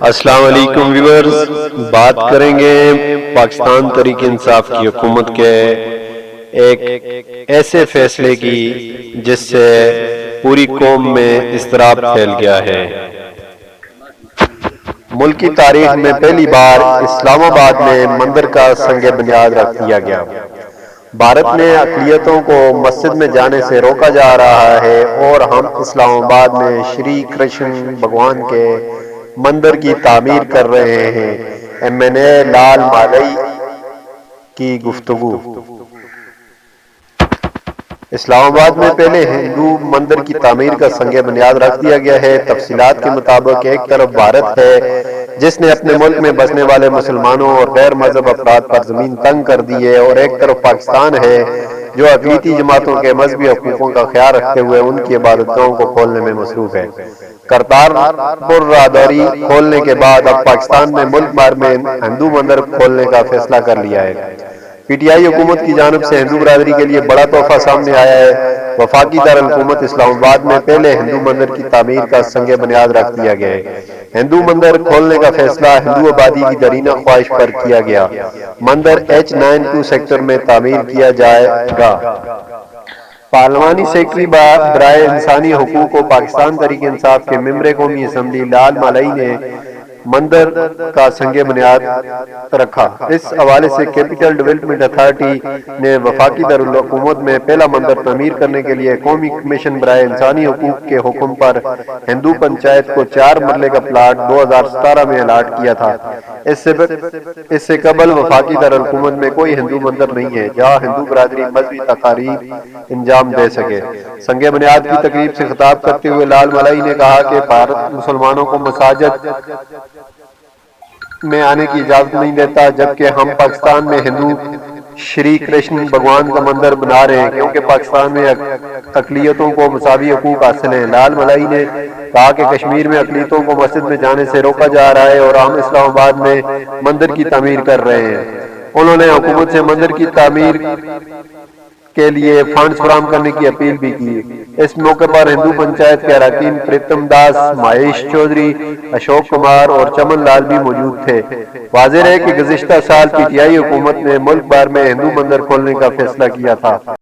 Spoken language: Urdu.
السلام علیکم ویورز، بات کریں گے پاکستان تحریک انصاف کی حکومت کے ایک ایسے فیصلے کی جس سے پوری قوم میں اضطراب پھیل گیا ہے۔ ملک کی تاریخ میں پہلی بار اسلام آباد میں مندر کا سنگ بنیاد رکھ دیا گیا۔ بھارت میں اقلیتوں کو مسجد میں جانے سے روکا جا رہا ہے اور ہم اسلام آباد میں شری کرشن بھگوان کے مندر کی تعمیر کر رہے ہیں۔ MNA لال مالئی کی گفتگو۔ اسلام آباد میں پہلے ہندو مندر کی تعمیر کا سنگ بنیاد رکھ دیا گیا ہے۔ تفصیلات کے مطابق ایک طرف بھارت ہے جس نے اپنے ملک میں بسنے والے مسلمانوں اور غیر مذہب افراد پر زمین تنگ کر دی ہے، اور ایک طرف پاکستان ہے جو اقلیتی جماعتوں کے مذہبی حقوقوں کا خیال رکھتے ہوئے ان کی عبادت گاہوں کو کھولنے میں مصروف ہے۔ کرتارپور راہداری کھولنے کے بعد اب پاکستان نے ملک بھر میں ہندو مندر کھولنے کا فیصلہ کر لیا ہے۔ PTI حکومت کی جانب سے ہندو برادری کے لیے بڑا تحفہ سامنے آیا ہے۔ وفاقی دارالحکومت اسلام آباد میں پہلے ہندو مندر کی تعمیر کا سنگ بنیاد رکھ دیا گیا ہے۔ ہندو مندر کھولنے کا فیصلہ ہندو آبادی کی دیرینہ خواہش پر کیا گیا۔ مندر H92 سیکٹر میں تعمیر کیا جائے گا۔ پارلیمانی سیکرٹری برائے انسانی حقوق و پاکستان تحریک انصاف کے ممبر قومی اسمبلی لال مالئی نے مندر کا سنگ بنیاد رکھا۔ اس حوالے سے کیپٹل ڈیولپمنٹ اتھارٹی نے وفاقی دارالحکومت میں پہلا مندر تعمیر کرنے کے لیے قومی کمیشن برائے انسانی حقوق کے حکم پر ہندو پنچایت کو 4 مرلے کا پلاٹ 2017 میں الاٹ کیا تھا۔ اس سے قبل وفاقی دارالحکومت میں کوئی ہندو مندر نہیں ہے جہاں ہندو برادری مذہبی تقاریب انجام دے سکے۔ سنگ بنیاد کی تقریب سے خطاب کرتے ہوئے لال مالئی نے کہا کہ بھارت مسلمانوں کو مساجد میں آنے کی اجازت نہیں دیتا، جبکہ ہم پاکستان میں ہندو شری کرشن بھگوان کا مندر بنا رہے ہیں کیونکہ پاکستان میں اقلیتوں کو مساوی حقوق حاصل ہیں۔ لال مالئی نے کہا کہ کشمیر میں اقلیتوں کو مسجد میں جانے سے روکا جا رہا ہے اور ہم اسلام آباد میں مندر کی تعمیر کر رہے ہیں۔ انہوں نے حکومت سے مندر کی تعمیر کے لیے فنڈز فراہم کرنے کی اپیل بھی کی۔ اس موقع پر ہندو پنچایت کے اراکین پریتم داس، مہیش چودھری، اشوک کمار اور چمن لال بھی موجود تھے۔ واضح ہے کہ گزشتہ سال PTI حکومت نے ملک بھر میں ہندو مندر کھولنے کا فیصلہ کیا تھا۔